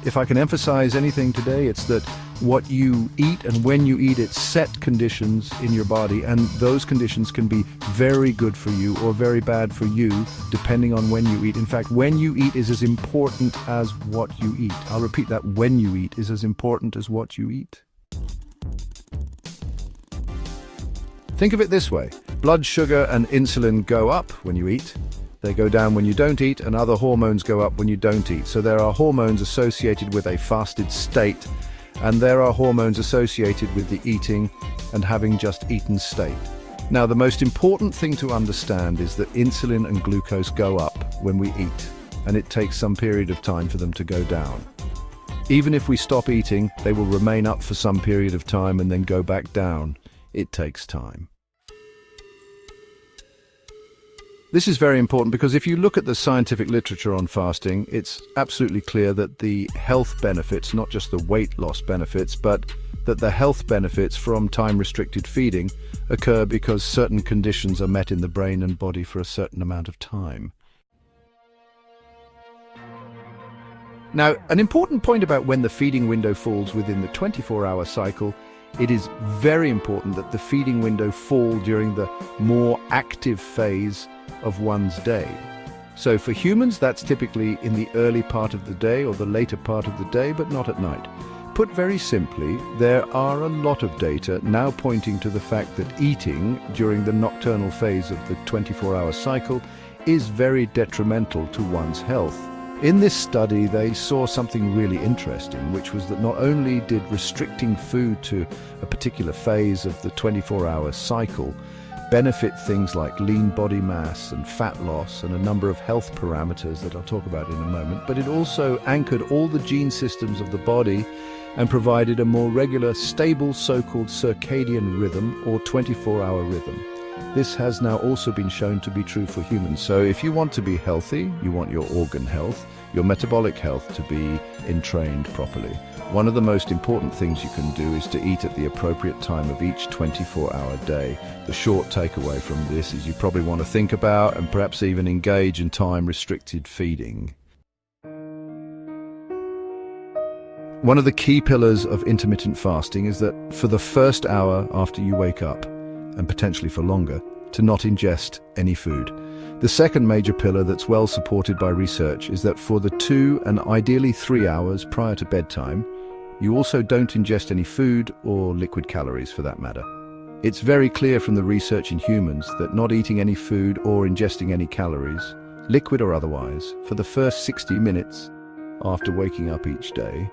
If I can emphasize anything today, it's that what you eat and when you eat it set conditions in your body, and those conditions can be very good for you or very bad for you, depending on when you eat. In fact, when you eat is as important as what you eat. I'll repeat that: when you eat is as important as what you eat. Think of it this way: blood sugar and insulin go up when you eat. They go down when you don't eat, and other hormones go up when you don't eat. So there are hormones associated with a fasted state, and there are hormones associated with the eating and having just eaten state. Now, the most important thing to understand is that insulin and glucose go up when we eat, and it takes some period of time for them to go down. Even if we stop eating, they will remain up for some period of time and then go back down. It takes time. This is very important because if you look at the scientific literature on fasting, it's absolutely clear that the health benefits, not just the weight loss benefits, but that the health benefits from time-restricted feeding occur because certain conditions are met in the brain and body for a certain amount of time. Now, an important point about when the feeding window falls within the 24-hour cycle: it is very important that the feeding window fall during the more active phase of one's day. So for humans, that's typically in the early part of the day or the later part of the day, but not at night. Put very simply, there are a lot of data now pointing to the fact that eating during the nocturnal phase of the 24-hour cycle is very detrimental to one's health. In this study, they saw something really interesting, which was that not only did restricting food to a particular phase of the 24-hour cycle benefit things like lean body mass and fat loss and a number of health parameters that I'll talk about in a moment, but it also anchored all the gene systems of the body and provided a more regular, stable so-called circadian rhythm or 24-hour rhythm. This has now also been shown to be true for humans. So if you want to be healthy, you want your organ health, your metabolic health to be entrained properly. One of the most important things you can do is to eat at the appropriate time of each 24-hour day. The short takeaway from this is you probably want to think about and perhaps even engage in time-restricted feeding. One of the key pillars of intermittent fasting is that for the first hour after you wake up, and potentially for longer, to not ingest any food. The second major pillar that's well supported by research is that for the 2 and ideally 3 hours prior to bedtime, you also don't ingest any food or liquid calories for that matter. It's very clear from the research in humans that not eating any food or ingesting any calories, liquid or otherwise, for the first 60 minutes after waking up each day,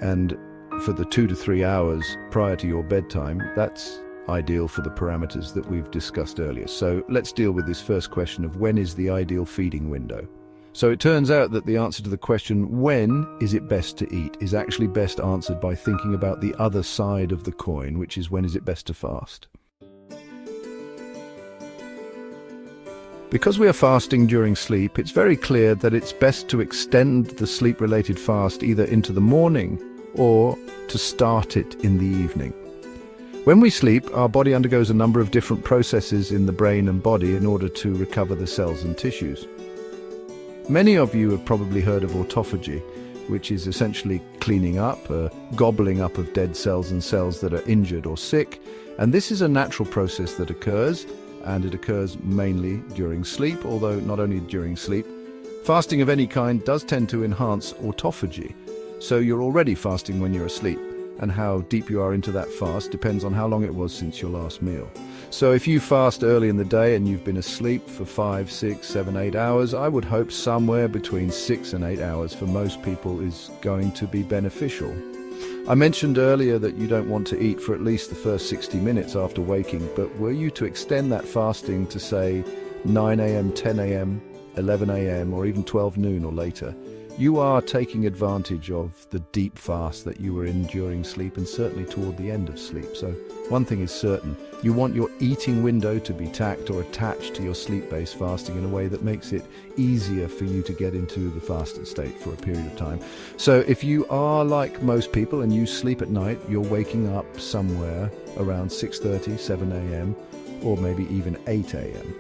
and for the 2 to 3 hours prior to your bedtime, that's ideal for the parameters that we've discussed earlier. So let's deal with this first question of when is the ideal feeding window. So it turns out that the answer to the question, when is it best to eat, is actually best answered by thinking about the other side of the coin, which is when is it best to fast. Because we are fasting during sleep, it's very clear that it's best to extend the sleep-related fast either into the morning or to start it in the evening. When we sleep, our body undergoes a number of different processes in the brain and body in order to recover the cells and tissues. Many of you have probably heard of autophagy, which is essentially cleaning up, gobbling up of dead cells and cells that are injured or sick. And this is a natural process that occurs, and it occurs mainly during sleep, although not only during sleep. Fasting of any kind does tend to enhance autophagy. So you're already fasting when you're asleep, and how deep you are into that fast depends on how long it was since your last meal. So if you fast early in the day and you've been asleep for 5, 6, 7, 8 hours, I would hope somewhere between 6 and 8 hours for most people is going to be beneficial. I mentioned earlier that you don't want to eat for at least the first 60 minutes after waking, but were you to extend that fasting to say 9 a.m., 10 a.m., 11 a.m., or even 12 noon or later, you are taking advantage of the deep fast that you were in during sleep and certainly toward the end of sleep. So one thing is certain, you want your eating window to be tacked or attached to your sleep-based fasting in a way that makes it easier for you to get into the fasted state for a period of time. So if you are like most people and you sleep at night, you're waking up somewhere around 6:30, 7 a.m. or maybe even 8 a.m.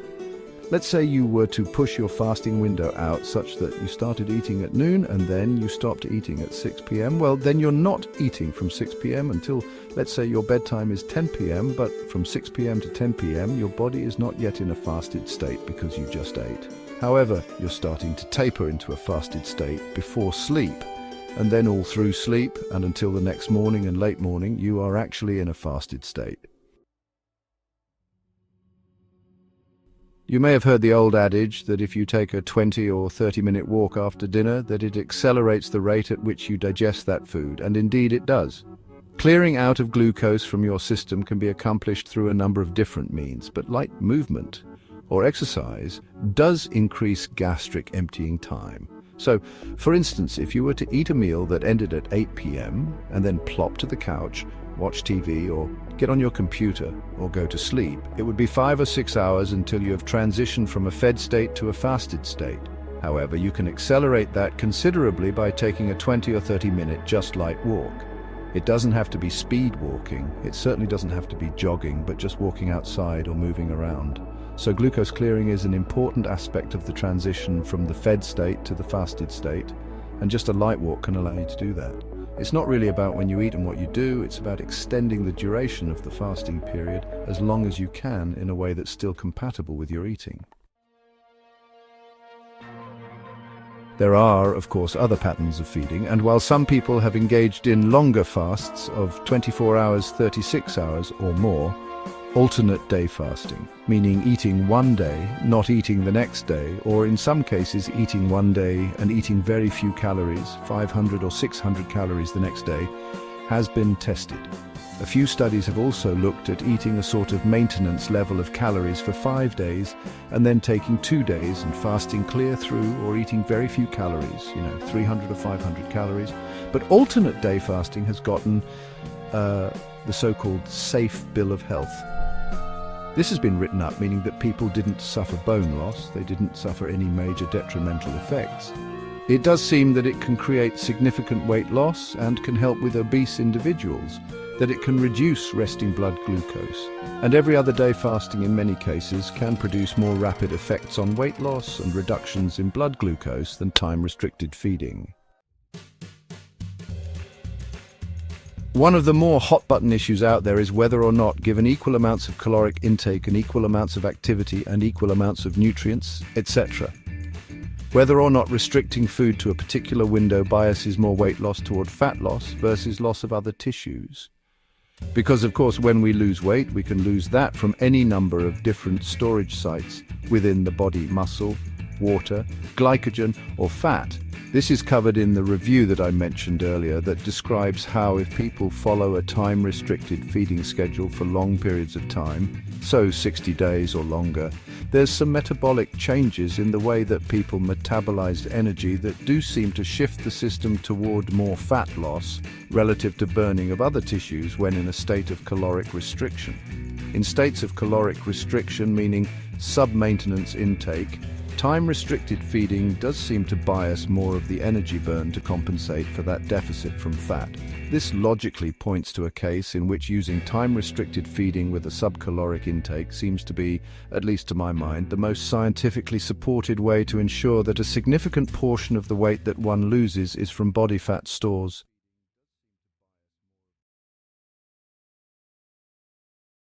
Let's say you were to push your fasting window out such that you started eating at noon and then you stopped eating at 6 p.m. Well, then you're not eating from 6 p.m. until, let's say, your bedtime is 10 p.m., but from 6 p.m. to 10 p.m. your body is not yet in a fasted state because you just ate. However, you're starting to taper into a fasted state before sleep, and then all through sleep and until the next morning and late morning, you are actually in a fasted state. You may have heard the old adage that if you take a 20 or 30-minute walk after dinner, that it accelerates the rate at which you digest that food, and indeed it does. Clearing out of glucose from your system can be accomplished through a number of different means, but light movement or exercise does increase gastric emptying time. So, for instance, if you were to eat a meal that ended at 8 p.m. and then plop to the couch, watch TV or get on your computer or go to sleep, it would be 5 or 6 hours until you have transitioned from a fed state to a fasted state. However, you can accelerate that considerably by taking a 20 or 30-minute just light walk. It doesn't have to be speed walking, it certainly doesn't have to be jogging, but just walking outside or moving around. So glucose clearing is an important aspect of the transition from the fed state to the fasted state, and just a light walk can allow you to do that. It's not really about when you eat and what you do, it's about extending the duration of the fasting period as long as you can in a way that's still compatible with your eating. There are, of course, other patterns of feeding, and while some people have engaged in longer fasts of 24 hours, 36 hours or more, alternate day fasting, meaning eating one day, not eating the next day, or in some cases eating one day and eating very few calories, 500 or 600 calories the next day, has been tested. A few studies have also looked at eating a sort of maintenance level of calories for 5 days and then taking 2 days and fasting clear through or eating very few calories, 300 or 500 calories. But alternate day fasting has gotten the so-called safe bill of health. This has been written up, meaning that people didn't suffer bone loss, they didn't suffer any major detrimental effects. It does seem that it can create significant weight loss and can help with obese individuals, that it can reduce resting blood glucose. And every other day fasting in many cases can produce more rapid effects on weight loss and reductions in blood glucose than time-restricted feeding. One of the more hot-button issues out there is whether or not, given equal amounts of caloric intake and equal amounts of activity and equal amounts of nutrients, etc., whether or not restricting food to a particular window biases more weight loss toward fat loss versus loss of other tissues. Because, of course, when we lose weight, we can lose that from any number of different storage sites within the body: muscle, water, glycogen, or fat. This is covered in the review that I mentioned earlier that describes how, if people follow a time-restricted feeding schedule for long periods of time, so 60 days or longer, there's some metabolic changes in the way that people metabolize energy that do seem to shift the system toward more fat loss relative to burning of other tissues when in a state of caloric restriction. In states of caloric restriction, meaning sub-maintenance intake, time-restricted feeding does seem to bias more of the energy burn to compensate for that deficit from fat. This logically points to a case in which using time-restricted feeding with a subcaloric intake seems to be, at least to my mind, the most scientifically supported way to ensure that a significant portion of the weight that one loses is from body fat stores.